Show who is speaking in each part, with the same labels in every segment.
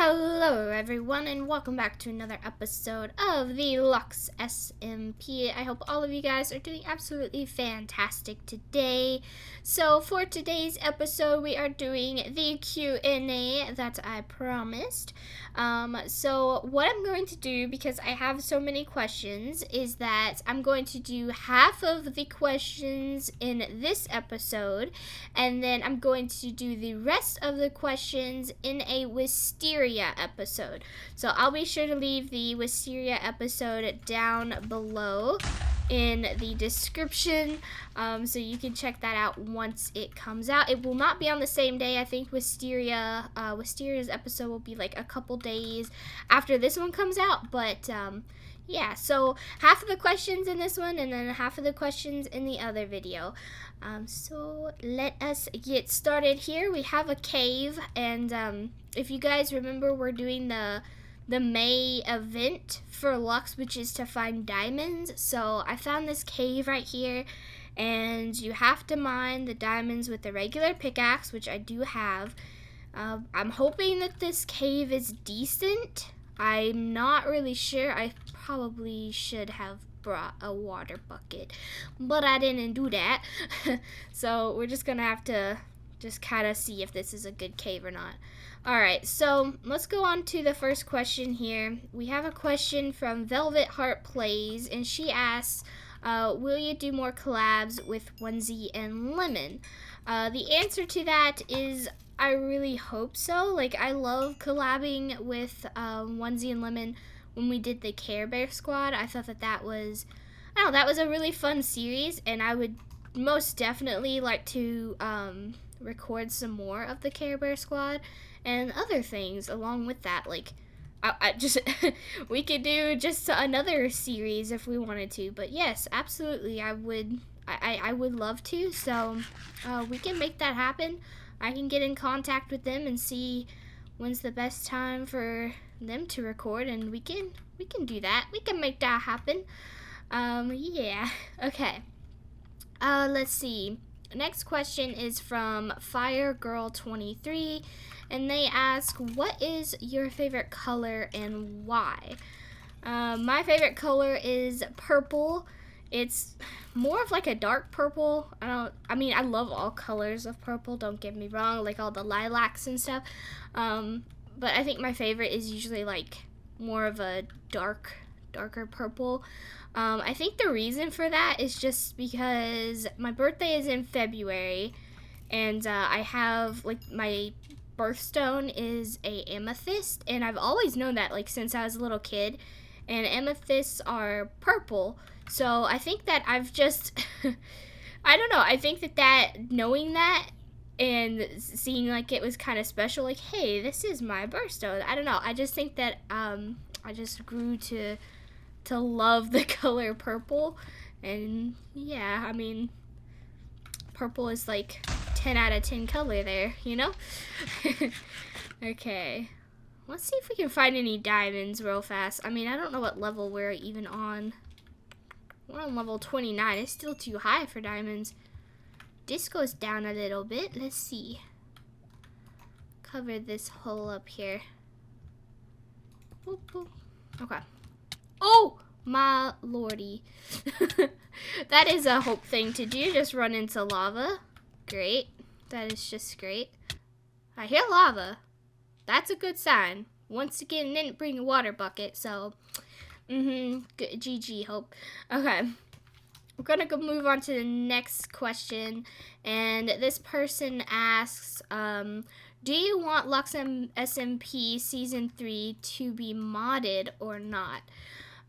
Speaker 1: Hello everyone and welcome back to another episode of the Lux SMP. I hope all of you guys are doing absolutely fantastic today. So for today's episode we are doing the Q&A that I promised. So what I'm going to do, because I have so many questions, is that I'm going to do half of the questions in this episode, and then I'm going to do the rest of the questions in a Wisteria episode. So I'll be sure to leave the Wisteria episode down below in the description, so you can check that out once it comes out. It will not be on the same day. I think Wisteria's episode will be like a couple days after this one comes out, but yeah, so half of the questions in this one and then half of the questions in the other video. So let us get started here. We have a cave, and if you guys remember, we're doing the May event for Lux, which is to find diamonds. So I found this cave right here, and you have to mine the diamonds with the regular pickaxe, which I do have. I'm hoping that this cave is decent. I'm not really sure. I probably should have brought a water bucket, but I didn't do that. So we're just gonna have to just kind of see if this is a good cave or not. Alright, so let's go on to the first question here. We have a question from Velvet Heart Plays, and she asks, will you do more collabs with Onesie and Lemon? The answer to that is I really hope so. Like, I love collabing with Onesie and Lemon. When we did the Care Bear Squad, I thought that was, I don't know, that was a really fun series, and I would most definitely like to record some more of the Care Bear Squad and other things along with that. Like, I just we could do just another series if we wanted to. But yes, absolutely, I would love to. So we can make that happen. I can get in contact with them and see when's the best time for them to record, and we can do that. We can make that happen. Yeah. Okay. Let's see. Next question is from FireGirl23, and they ask, what is your favorite color and why? My favorite color is purple. It's more of like a dark purple. I mean, I love all colors of purple, don't get me wrong, like all the lilacs and stuff. But I think my favorite is usually like more of a darker purple. I think the reason for that is just because my birthday is in February, and I have, like, my birthstone is a amethyst, and I've always known that, like, since I was a little kid, and amethysts are purple. So I think that I've just I don't know, I think that knowing that and seeing like it was kind of special, like, hey, this is my birthstone. I don't know, I just think that I just grew to love the color purple, and yeah, I mean, purple is like 10 out of 10 color there, you know? Okay, let's see if we can find any diamonds real fast. I mean, I don't know what level we're even on. We're on level 29. It's still too high for diamonds. This goes down a little bit. Let's see. Cover this hole up here. Boop, boop. Okay. Oh, my lordy. That is a hope thing to do. Just run into lava. Great. That is just great. I hear lava. That's a good sign. Once again, didn't bring a water bucket, so good. GG, Hope. Okay. We're gonna go move on to the next question, and this person asks, do you want Lux SMP Season 3 to be modded or not?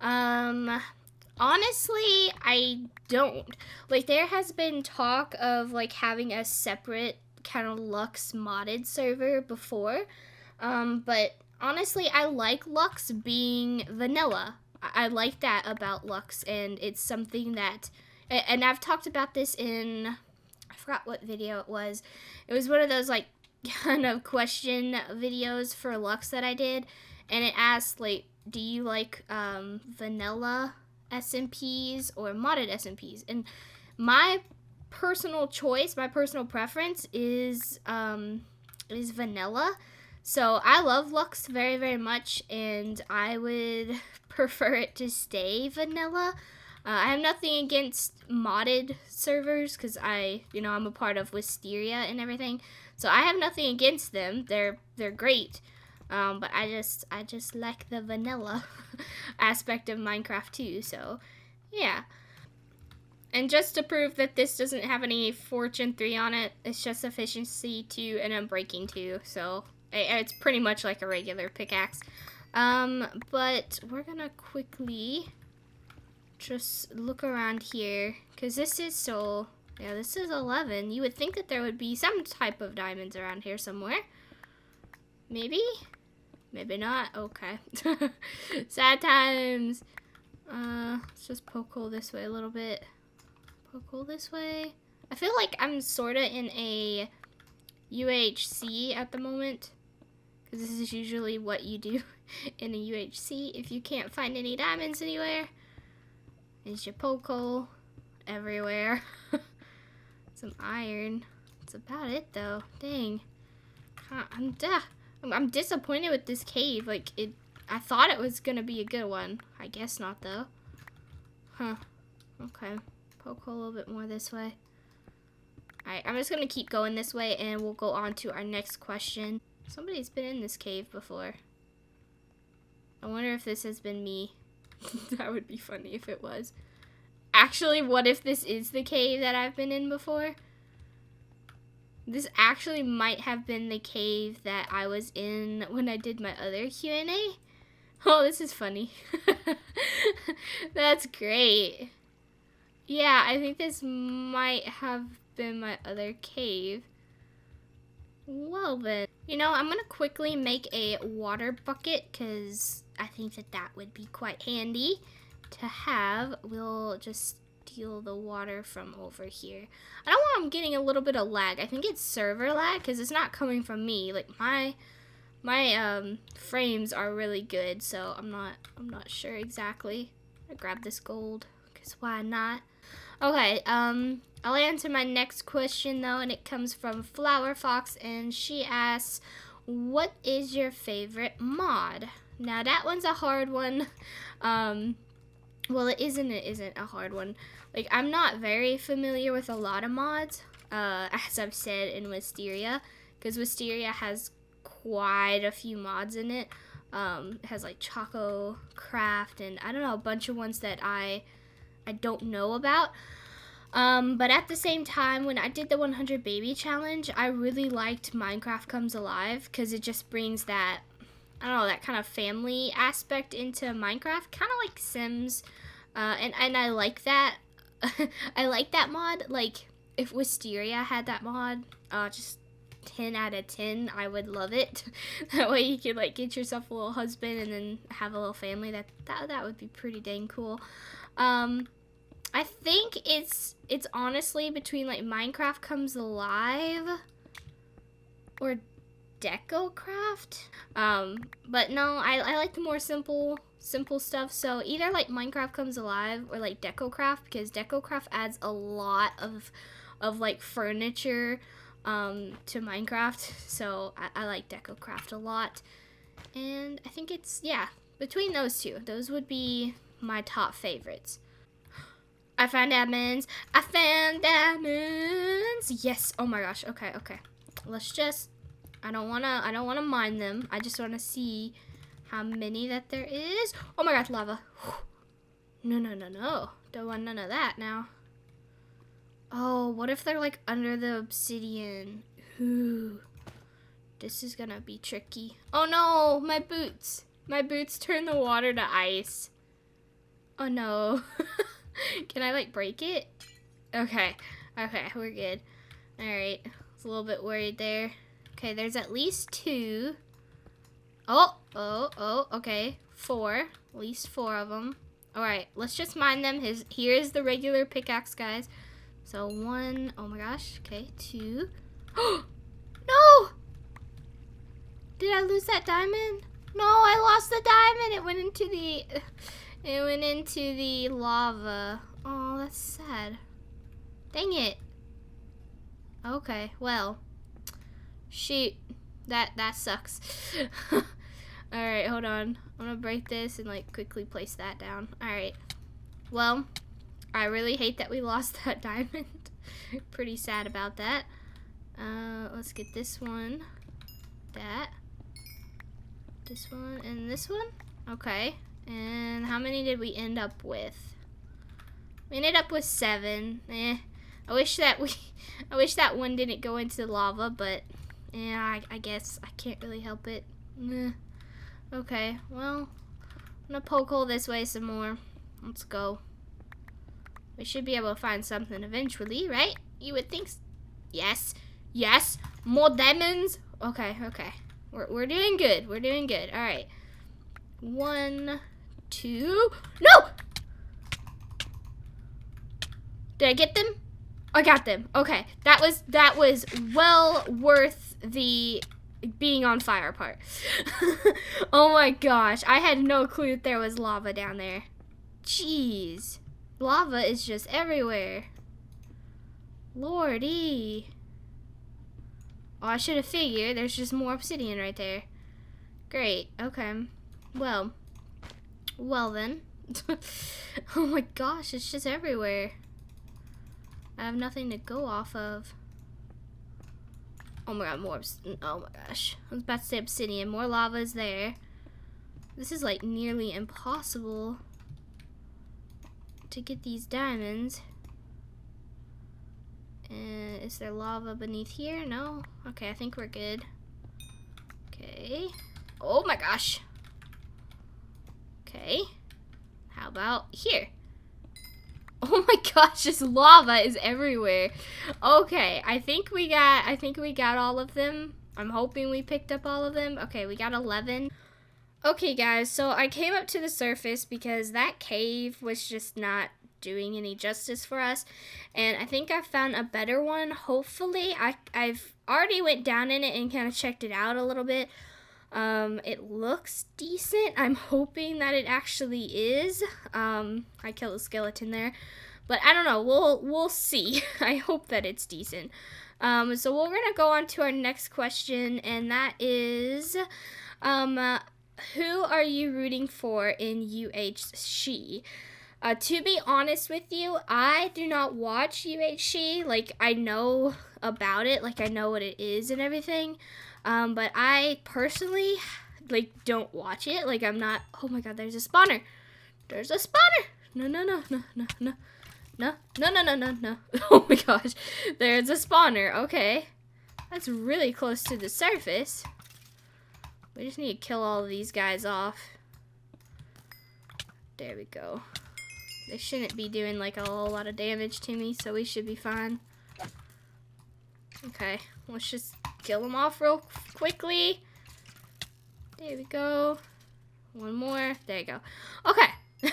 Speaker 1: Honestly, I don't. Like, there has been talk of, like, having a separate kind of Lux modded server before, but honestly, I like Lux being vanilla. I like that about Lux, and it's something that, and I've talked about this in, I forgot what video it was. It was one of those, like, kind of question videos for Lux that I did, and it asked, like, do you like vanilla SMPs or modded SMPs? And my personal choice, my personal preference is vanilla. So I love Lux very, very much, and I would prefer it to stay vanilla. I have nothing against modded servers because I'm a part of Wisteria and everything. So I have nothing against them. They're great. But I just like the vanilla aspect of Minecraft too. So yeah. And just to prove that this doesn't have any Fortune 3 on it, it's just Efficiency 2 and Unbreaking 2. So it's pretty much like a regular pickaxe. But we're gonna quickly just look around here, because this is this is 11. You would think that there would be some type of diamonds around here somewhere. Maybe? Maybe not. Okay. Sad times. Let's just poke hole this way a little bit. Poke hole this way. I feel like I'm sorta in a UHC at the moment, because this is usually what you do in a UHC if you can't find any diamonds anywhere. Is your poke hole everywhere. Some iron. That's about it though. Dang. I'm disappointed with this cave. Like I thought it was gonna be a good one. I guess not though. Huh. Okay. Poke hole a little bit more this way. Alright, I'm just gonna keep going this way and we'll go on to our next question. Somebody's been in this cave before. I wonder if this has been me. That would be funny if it was. Actually, what if this is the cave that I've been in before? This actually might have been the cave that I was in when I did my other Q&A. Oh, this is funny. That's great. Yeah, I think this might have been my other cave. Well then, I'm gonna quickly make a water bucket because I think that would be quite handy to have. We'll just steal the water from over here. I don't want them getting a little bit of lag. I think it's server lag because it's not coming from me. Like my frames are really good, so I'm not sure exactly. I grab this gold because why not? Okay, I'll answer my next question though, and it comes from Flower Fox, and she asks, what is your favorite mod? Now that one's a hard one. Well, it isn't a hard one. Like, I'm not very familiar with a lot of mods, as I've said in Wisteria, because Wisteria has quite a few mods in it. It has like Choco Craft and I don't know, a bunch of ones that I don't know about. But at the same time, when I did the 100 baby challenge, I really liked Minecraft Comes Alive because it just brings that, I don't know, that kind of family aspect into Minecraft, kind of like Sims. And I like that. I like that mod. Like, if Wisteria had that mod, just 10 out of 10, I would love it. That way you could like get yourself a little husband and then have a little family. That would be pretty dang cool. I think it's honestly between like Minecraft Comes Alive or DecoCraft. But no, I like the more simple stuff. So either like Minecraft Comes Alive or like DecoCraft, because DecoCraft adds a lot of like furniture to Minecraft. So I like DecoCraft a lot. And I think it's, yeah, between those two. Those would be my top favorites. I found diamonds. I found diamonds. Yes. Oh my gosh. Okay. Let's just, I don't wanna mine them. I just wanna see how many that there is. Oh my god, lava. No. Don't want none of that now. Oh, what if they're like under the obsidian? Ooh. This is gonna be tricky. Oh no, my boots. My boots turn the water to ice. Oh no. Can I like break it? Okay, we're good. Alright, I was a little bit worried there. Okay, there's at least 2. Oh, okay. 4, at least 4 of them. Alright, let's just mine them. Here's the regular pickaxe, guys. So 1, oh my gosh, okay, 2. No! Did I lose that diamond? No, I lost the diamond. It went into the lava. Oh, that's sad. Dang it. Okay, well, shoot. That sucks. Alright, hold on. I'm gonna break this and like quickly place that down. Alright. Well, I really hate that we lost that diamond. Pretty sad about that. Let's get this one. That. This one and this one. Okay. And how many did we end up with? We ended up with 7. I wish that one didn't go into lava, but yeah, I guess I can't really help it. Okay, well, I'm gonna poke hole this way some more. Let's go. We should be able to find something eventually, right? You would think. Yes, yes, more diamonds. Okay, okay, we're doing good. We're doing good. All right, 1, 2. No! Did I get them? I got them. Okay, that was well worth the being on fire part. Oh my gosh, I had no clue that there was lava down there. Jeez, lava is just everywhere. Lordy. Oh, I should have figured. There's just more obsidian right there. Great. Okay. Well then. Oh my gosh, it's just everywhere. I have nothing to go off of. Oh my god, more oh my gosh. I was about to say obsidian. More lava is there. This is like nearly impossible to get these diamonds. Is there lava beneath here? No? Okay, I think we're good. Okay. Oh my gosh. Okay. How about here? Oh my gosh, this lava is everywhere. Okay, I think we got all of them. I'm hoping we picked up all of them. Okay, we got 11. Okay guys, so I came up to the surface because that cave was just not doing any justice for us, and I think I found a better one. Hopefully, I've already went down in it and kind of checked it out a little bit. It looks decent. I'm hoping that it actually is. I killed a skeleton there, but I don't know. We'll see. I hope that it's decent. So we're gonna go on to our next question, and that is, who are you rooting for in UHC? To be honest with you, I do not watch UHC. Like, I know about it, like I know what it is and everything. But I personally, like, don't watch it. Like, I'm not, oh my god, there's a spawner. There's a spawner. No, no, no, no, no, no. No, no, no, no, no, no. Oh my gosh, there's a spawner. Okay. That's really close to the surface. We just need to kill all of these guys off. There we go. They shouldn't be doing like a whole lot of damage to me, so we should be fine. Okay, let's just kill them off real quickly. There we go. One more. There you go. Okay.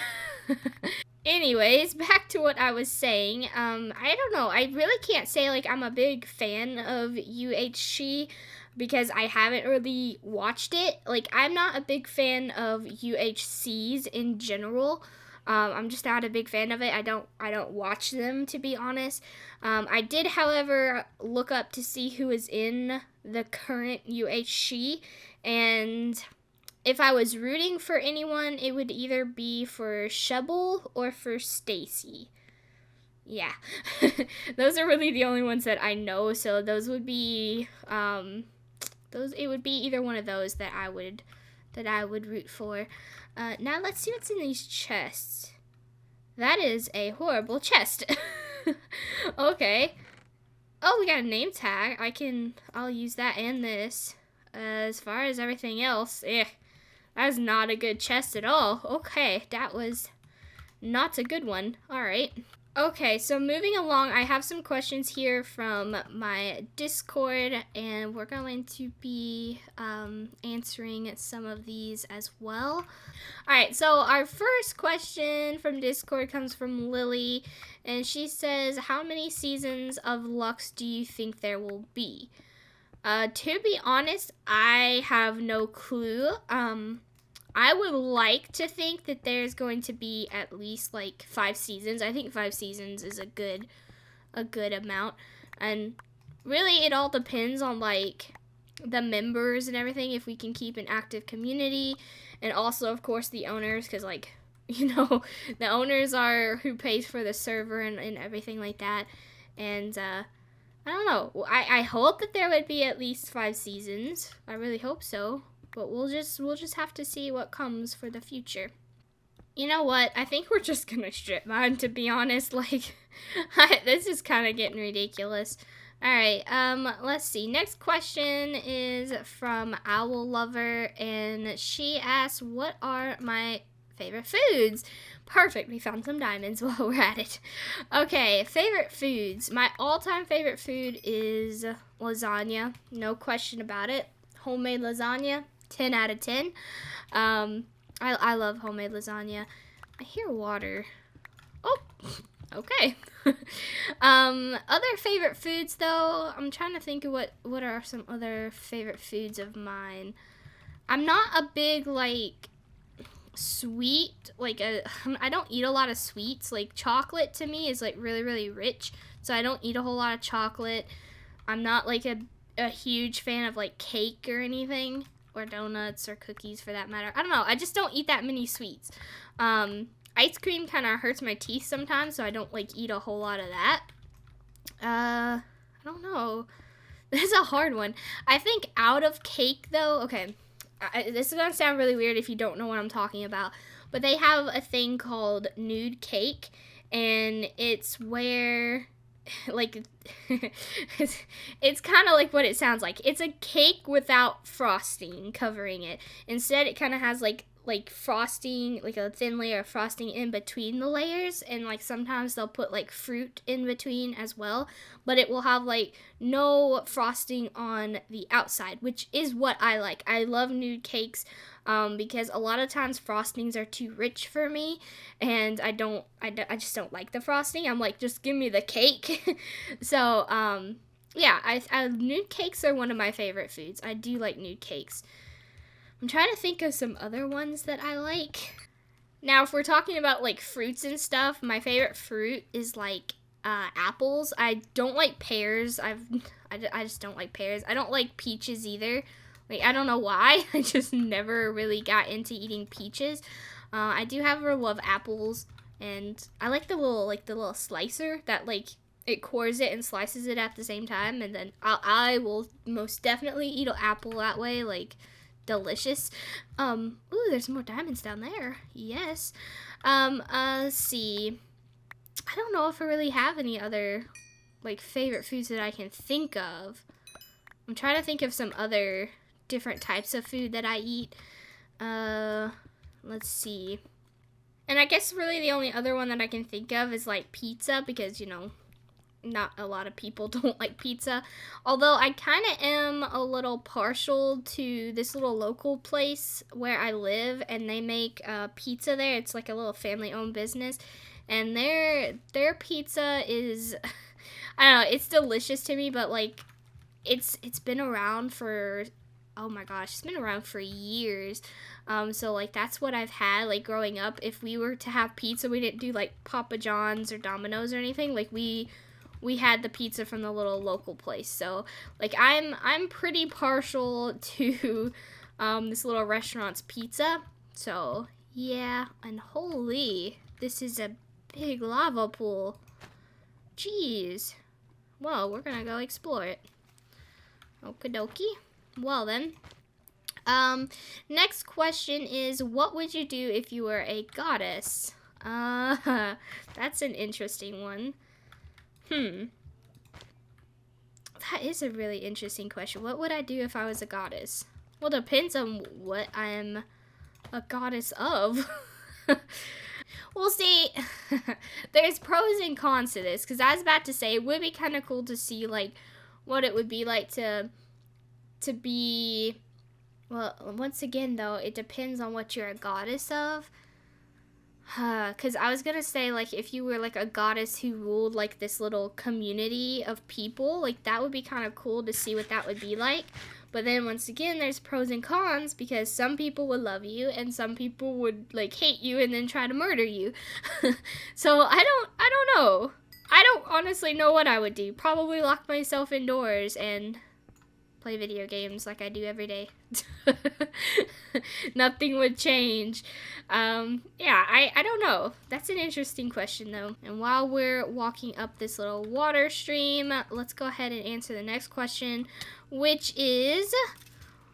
Speaker 1: Anyways, back to what I was saying. I don't know. I really can't say like I'm a big fan of UHC because I haven't really watched it. Like, I'm not a big fan of UHCs in general. I'm just not a big fan of it. I don't watch them, to be honest. I did, however, look up to see who is in the current UHC, and if I was rooting for anyone, it would either be for Shovel or for Stacy. Yeah, those are really the only ones that I know. So those would be it would be either one of those that I would root for. Now let's see what's in these chests. That is a horrible chest. Okay. Oh, we got a name tag. I'll use that and this. As far as everything else, that is not a good chest at all. Okay, that was not a good one. All right. Okay, so moving along, I have some questions here from my Discord, and we're going to be answering some of these as well. Alright, so our first question from Discord comes from Lily, and she says, how many seasons of Lux do you think there will be? To be honest, I have no clue. I would like to think that there's going to be at least like 5 seasons. I think 5 seasons is a good amount. And really it all depends on like the members and everything, if we can keep an active community, and also of course the owners, because like, you know, the owners are who pays for the server and everything like that. And I don't know, I hope that there would be at least 5 seasons. I really hope so, but we'll just have to see what comes for the future. You know what, I think we're just gonna strip mine, to be honest. Like, this is kind of getting ridiculous. Alright, let's see. Next question is from Owl Lover, and she asks, what are my favorite foods? Perfect, we found some diamonds while we're at it. Okay, favorite foods. My all-time favorite food is lasagna. No question about it. Homemade lasagna, 10 out of 10. I love homemade lasagna. I hear water. Oh, okay. Other favorite foods, though, I'm trying to think of what are some other favorite foods of mine. I'm not a big, like, sweet, like, I don't eat a lot of sweets. Like, chocolate to me is, like, really, really rich, so I don't eat a whole lot of chocolate. I'm not, like, a huge fan of, like, cake or anything, or donuts or cookies for that matter. I don't know, I just don't eat that many sweets. Ice cream kind of hurts my teeth sometimes, so I don't, like, eat a whole lot of that. I don't know. This is a hard one. I think out of cake, though, okay, this is going to sound really weird if you don't know what I'm talking about, but they have a thing called nude cake, and it's where, like, it's kind of like what it sounds like. It's a cake without frosting covering it. Instead, it kind of has, like frosting, like a thin layer of frosting in between the layers, and like sometimes they'll put like fruit in between as well, but it will have like no frosting on the outside, which is what I like. I love nude cakes because a lot of times frostings are too rich for me, and I just don't like the frosting. I'm like, just give me the cake. So yeah, I nude cakes are one of my favorite foods. I do like nude cakes. I'm trying to think of some other ones that I like. Now, if we're talking about, like, fruits and stuff, my favorite fruit is, like, apples. I don't like pears. I just don't like pears. I don't like peaches either. Like, I don't know why. I just never really got into eating peaches. I do, however, love apples, and I like the little slicer that, like, it cores it and slices it at the same time, and then I will most definitely eat an apple that way, like, delicious. Ooh, there's more diamonds down there. Yes. Let's see. I don't know if I really have any other, like, favorite foods that I can think of. I'm trying to think of some other different types of food that I eat. Let's see. And I guess really the only other one that I can think of is, like, pizza, because, you know, not a lot of people don't like pizza. Although I kind of am a little partial to this little local place where I live, and they make pizza there. It's like a little family-owned business, and their pizza is, I don't know, it's delicious to me, but like it's been around for, oh my gosh, it's been around for years. So like that's what I've had like growing up. If we were to have pizza, we didn't do like Papa John's or Domino's or anything. Like we had the pizza from the little local place. So like I'm pretty partial to this little restaurant's pizza. So yeah, and holy, this is a big lava pool. Jeez. Well, we're gonna go explore it. Okie dokie. Well then. Next question is, what would you do if you were a goddess? That's an interesting one. That is a really interesting question. What would I do if I was a goddess? Well, depends on what I'm a goddess of. Well, see, there's pros and cons to this, because I was about to say it would be kind of cool to see, like, what it would be like to be, well, once again, though, it depends on what you're a goddess of. Because I was going to say, like, if you were, like, a goddess who ruled, like, this little community of people, like, that would be kind of cool to see what that would be like. But then, once again, there's pros and cons, because some people would love you, and some people would, like, hate you and then try to murder you. So, I don't know. I don't honestly know what I would do. Probably lock myself indoors and play video games like I do every day. Nothing would change. Yeah, I don't know. That's an interesting question though. And while we're walking up this little water stream, let's go ahead and answer the next question, which is,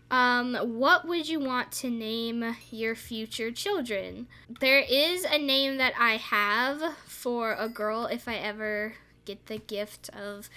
Speaker 1: what would you want to name your future children? There is a name that I have for a girl if I ever get the gift of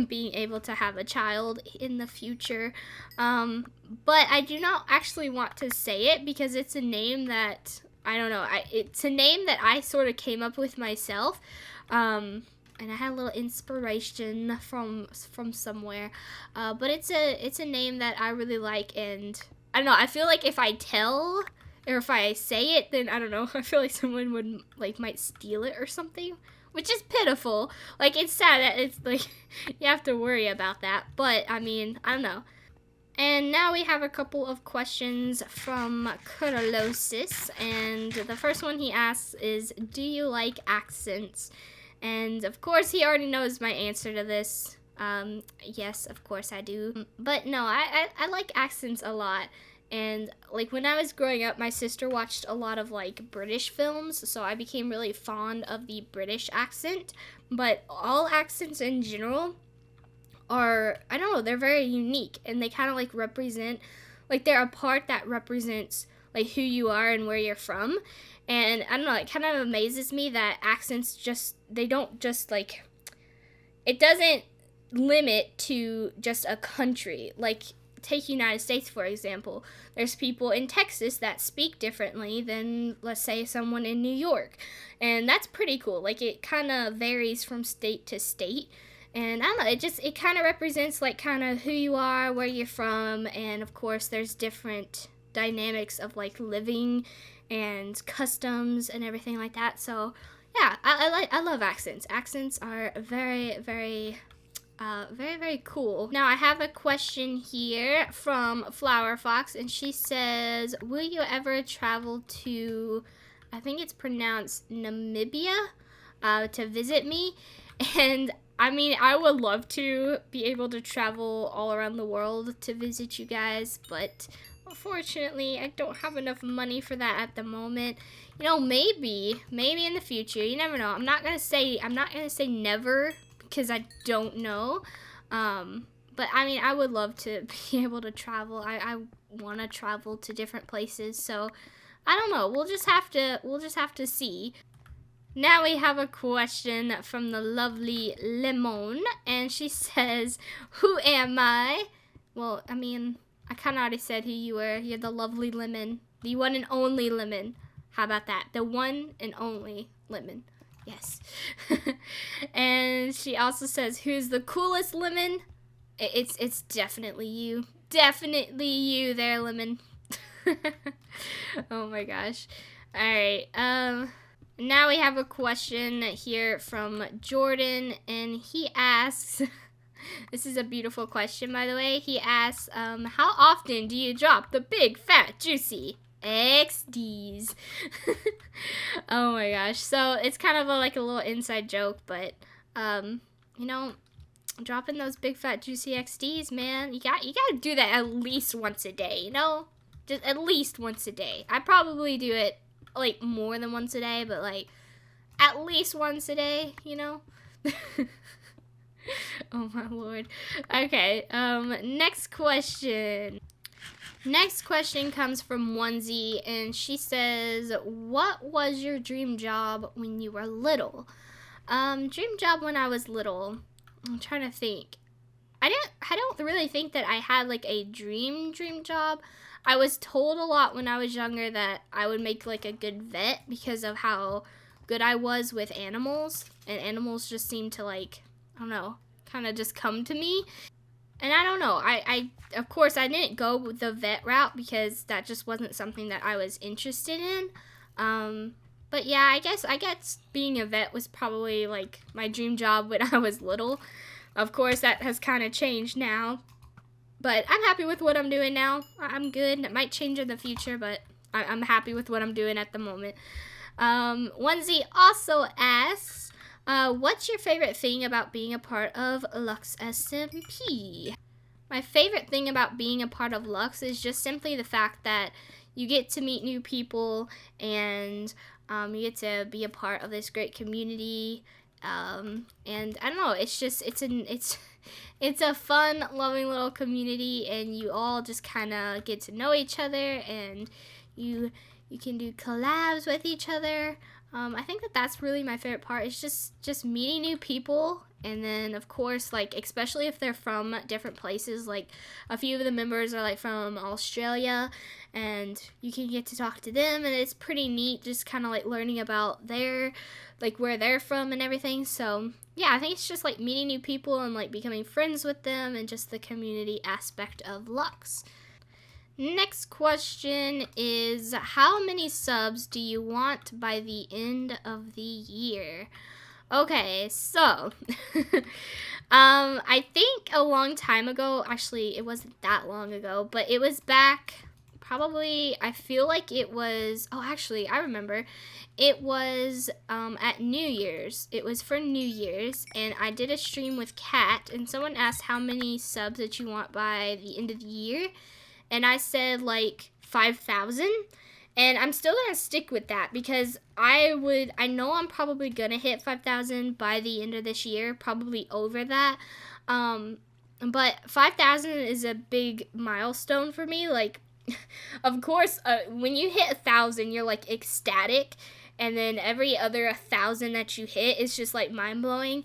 Speaker 1: being able to have a child in the future. But I do not actually want to say it because it's a name that, I don't know, it's a name that I sort of came up with myself. And I had a little inspiration from somewhere. But it's a name that I really like, and I don't know, I feel like if I tell or if I say it, then I don't know, I feel like someone would might steal it or something, which is pitiful. Like, it's sad that it's like you have to worry about that, but I mean, I don't know. And now we have a couple of questions from Kuralosis, and the first one he asks is, do you like accents? And of course he already knows my answer to this. Yes, of course I do. But no, I like accents a lot. And like when I was growing up, my sister watched a lot of like British films, so I became really fond of the British accent. But all accents in general are, I don't know, they're very unique, and they kind of like represent, like they're a part that represents like who you are and where you're from. And I don't know, it kind of amazes me that accents just, they don't just like, it doesn't limit to just a country. Like, take United States, for example. There's people in Texas that speak differently than, let's say, someone in New York. And that's pretty cool. Like, it kind of varies from state to state. And I don't know, it kind of represents, like, kind of who you are, where you're from. And, of course, there's different dynamics of, like, living and customs and everything like that. So, yeah, I love accents. Accents are very, very cool. Now I have a question here from Flower Fox, and she says, will you ever travel to, I think it's pronounced Namibia, to visit me? And I mean, I would love to be able to travel all around the world to visit you guys, but unfortunately I don't have enough money for that at the moment. You know, maybe in the future, you never know. I'm not gonna say never, because I don't know. But I mean, I would love to be able to travel. I want to travel to different places. So I don't know. We'll just have to see. Now we have a question from the lovely Lemon, and she says, who am I? Well, I mean, I kind of already said who you were. You're the lovely Lemon, the one and only Lemon. How about that? The one and only Lemon. Yes. And she also says, who's the coolest Lemon? It's definitely you. Definitely you there, Lemon. Oh my gosh. Alright, now we have a question here from Jordan, and he asks, this is a beautiful question, by the way. He asks, how often do you drop the big, fat, juicy XDs? Oh my gosh. So it's kind of like a little inside joke, but you know, dropping those big fat juicy XDs, man, you gotta do that at least once a day, you know? Just at least once a day. I probably do it like more than once a day, but like at least once a day, you know? Oh my lord. Okay, next question. Next question comes from Onesie, and she says, what was your dream job when you were little? Dream job when I was little, I'm trying to think. I don't really think that I had like a dream job. I was told a lot when I was younger that I would make like a good vet because of how good I was with animals, and animals just seemed to, like, I don't know, kind of just come to me. And I don't know, I of course I didn't go with the vet route because that just wasn't something that I was interested in. But yeah, I guess being a vet was probably like my dream job when I was little. Of course that has kind of changed now, but I'm happy with what I'm doing now. I'm good. It might change in the future, but I'm happy with what I'm doing at the moment. Onesie also asks, what's your favorite thing about being a part of LUX SMP? my favorite thing about being a part of Lux is just simply the fact that you get to meet new people, and you get to be a part of this great community. And I don't know, it's a fun, loving little community, and you all just kind of get to know each other, and you can do collabs with each other. I think that's really my favorite part. It's just meeting new people, and then of course, like, especially if they're from different places. Like, a few of the members are like from Australia, and you can get to talk to them, and it's pretty neat just kind of like learning about their, like, where they're from and everything. So yeah, I think it's just like meeting new people and like becoming friends with them, and just the community aspect of Lux. Next question is, how many subs do you want by the end of the year? Okay, so I think a long time ago, actually it wasn't that long ago, but it was back probably, I feel like it was, oh, actually I remember, it was at New Year's. It was for New Year's, and I did a stream with Kat, and someone asked how many subs that you want by the end of the year. And I said like 5,000, and I'm still gonna stick with that, because I know I'm probably gonna hit 5,000 by the end of this year, probably over that. But 5,000 is a big milestone for me. Like, of course, when you hit 1,000, you're like ecstatic, and then every other 1,000 that you hit is just like mind blowing.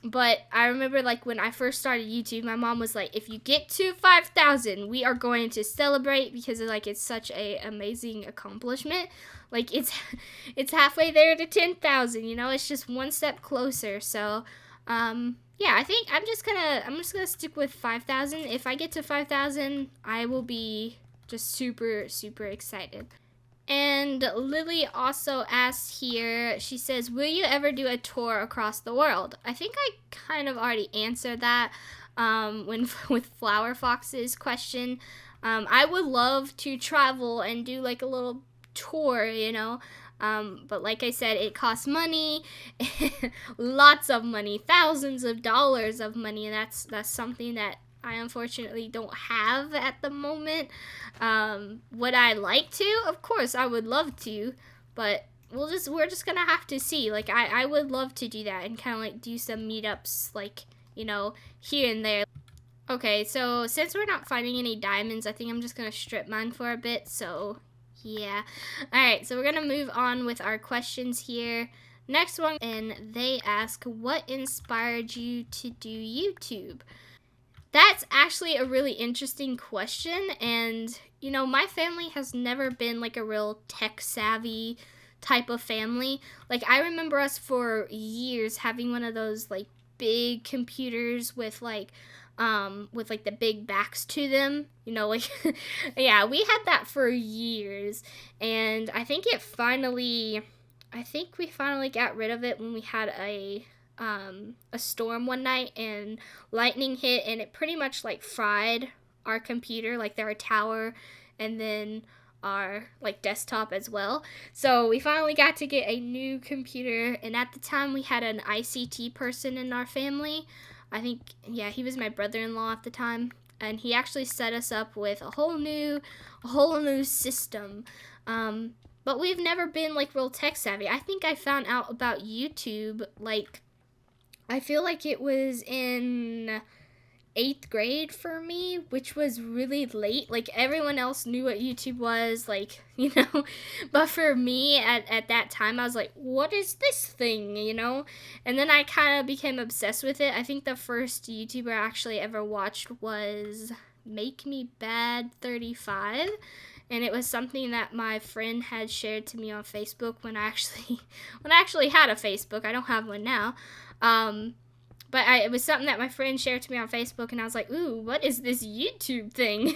Speaker 1: But I remember, like, when I first started YouTube, my mom was like, if you get to 5,000, we are going to celebrate, because, like, it's such a amazing accomplishment. Like, it's halfway there to 10,000, you know? It's just one step closer. So, yeah, I think I'm just gonna stick with 5,000. If I get to 5,000, I will be just super, super excited. And Lily also asks here, she says, will you ever do a tour across the world? I think I kind of already answered that with Flower Fox's question. I would love to travel and do like a little tour, you know. But like I said, it costs money, lots of money, thousands of dollars of money, and that's something that I unfortunately don't have at the moment. Would I like to? Of course, I would love to, but we're just gonna have to see. Like, I would love to do that and kind of like do some meetups, like, you know, here and there. Okay, so since we're not finding any diamonds, I think I'm just gonna strip mine for a bit. So yeah. Alright, so we're gonna move on with our questions here. Next one, and they ask, what inspired you to do YouTube? That's actually a really interesting question, and, you know, my family has never been, like, a real tech-savvy type of family. Like, I remember us for years having one of those, like, big computers with the big backs to them, you know, like, yeah, we had that for years, and I think we finally got rid of it when we had a storm one night, and lightning hit, and it pretty much like fried our computer, like our tower, and then our like desktop as well. So we finally got to get a new computer, and at the time we had an ICT person in our family. I think, yeah, he was my brother-in-law at the time, and he actually set us up with a whole new system. But we've never been like real tech savvy. I think I found out about YouTube, like, I feel like it was in 8th grade for me, which was really late. Like, everyone else knew what YouTube was, like, you know, but for me at that time, I was like, what is this thing, you know? And then I kind of became obsessed with it. I think the first YouTuber I actually ever watched was Make Me Bad 35, and it was something that my friend had shared to me on Facebook when I actually had a Facebook. I don't have one now. But it was something that my friend shared to me on Facebook, and I was like, ooh, what is this YouTube thing?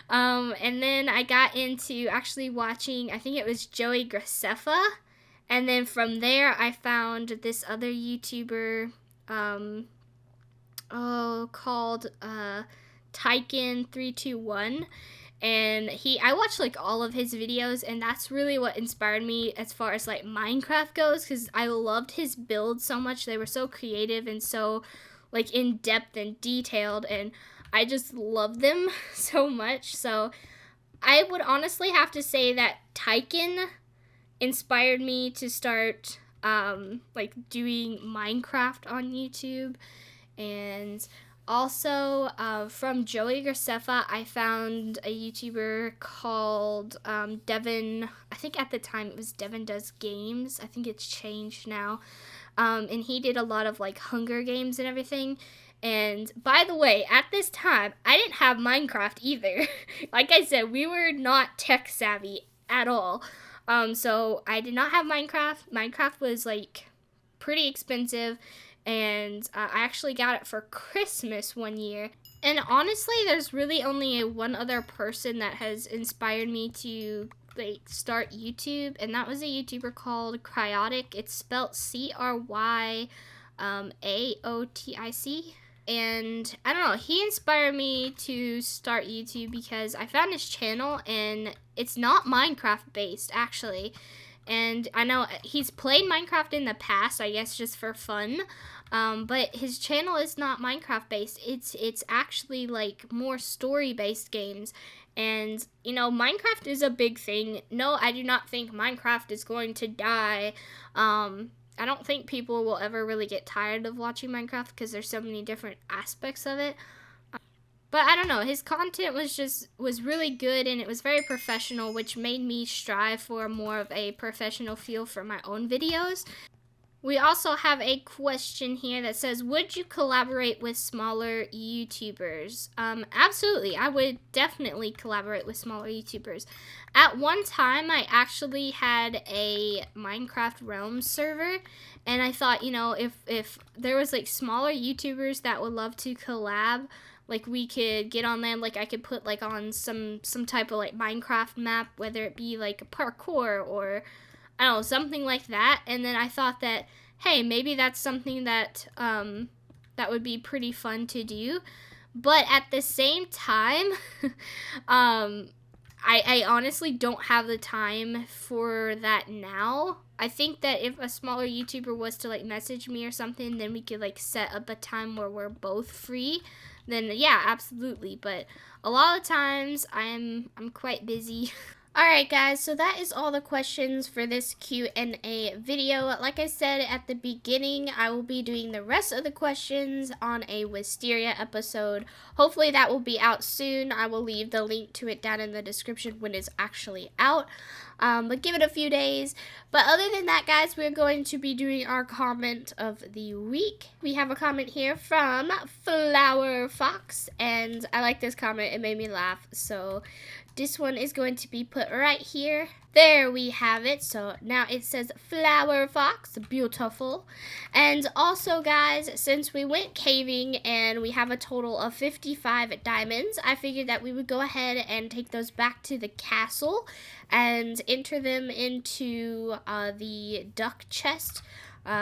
Speaker 1: And then I got into actually watching, I think it was Joey Graceffa, and then from there I found this other YouTuber, called Tyken321, and I watched like all of his videos, and that's really what inspired me as far as like Minecraft goes, because I loved his builds so much. They were so creative and so like in depth and detailed, and I just love them so much. So I would honestly have to say that Tyken inspired me to start like doing Minecraft on YouTube. And also from Joey Graceffa, I found a YouTuber called Devin. I think at the time it was Devin Does Games. I think it's changed now. And he did a lot of like Hunger Games and everything. And by the way, at this time, I didn't have Minecraft either. Like I said, we were not tech savvy at all. So I did not have Minecraft. Minecraft was like pretty expensive, and I actually got it for Christmas one year. And honestly, there's really only one other person that has inspired me to like start YouTube, and that was a YouTuber called Cryotic. It's spelled CRYAOTIC. And I don't know, he inspired me to start YouTube because I found his channel, and it's not Minecraft based actually. And I know he's played Minecraft in the past, I guess just for fun, but his channel is not Minecraft based. It's actually like more story based games. And you know, Minecraft is a big thing. No, I do not think Minecraft is going to die. I don't think people will ever really get tired of watching Minecraft because there's so many different aspects of it. But I don't know, his content was really good, and it was very professional, which made me strive for more of a professional feel for my own videos. We also have a question here that says, would you collaborate with smaller YouTubers? Absolutely, I would definitely collaborate with smaller YouTubers. At one time, I actually had a Minecraft Realms server, and I thought, you know, if there was like smaller YouTubers that would love to collab, like we could get on them, like I could put like on some type of like Minecraft map, whether it be like parkour or I don't know, something like that. And then I thought that, hey, maybe that's something that that would be pretty fun to do. But at the same time, I honestly don't have the time for that now. I think that if a smaller YouTuber was to like message me or something, then we could like set up a time where we're both free. Then yeah, absolutely. But a lot of times I'm quite busy. Alright guys, so that is all the questions for this Q&A video. Like I said at the beginning, I will be doing the rest of the questions on a Wisteria episode. Hopefully that will be out soon. I will leave the link to it down in the description when it's actually out. But give it a few days. But other than that, guys, we're going to be doing our comment of the week. We have a comment here from Flower Fox, and I like this comment. It made me laugh, so this one is going to be put right here. There we have it. So now it says Flower Fox, beautiful. And also, guys, since we went caving and we have a total of 55 diamonds, I figured that we would go ahead and take those back to the castle and enter them into the duck chest.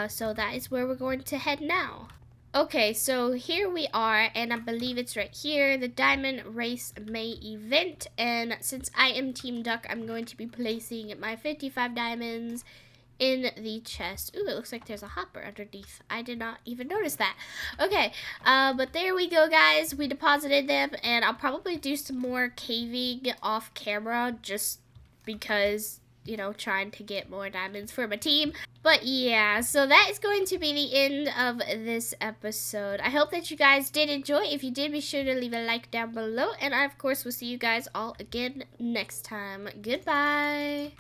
Speaker 1: So that is where we're going to head now. Okay, so here we are, and I believe it's right here, the Diamond Race May event, and since I am Team Duck, I'm going to be placing my 55 diamonds in the chest. Ooh, it looks like there's a hopper underneath. I did not even notice that. Okay, but there we go, guys. We deposited them, and I'll probably do some more caving off camera just because, you know, trying to get more diamonds for my team. But yeah, so that is going to be the end of this episode. I hope that you guys did enjoy. If you did, be sure to leave a like down below. And I, of course, will see you guys all again next time. Goodbye.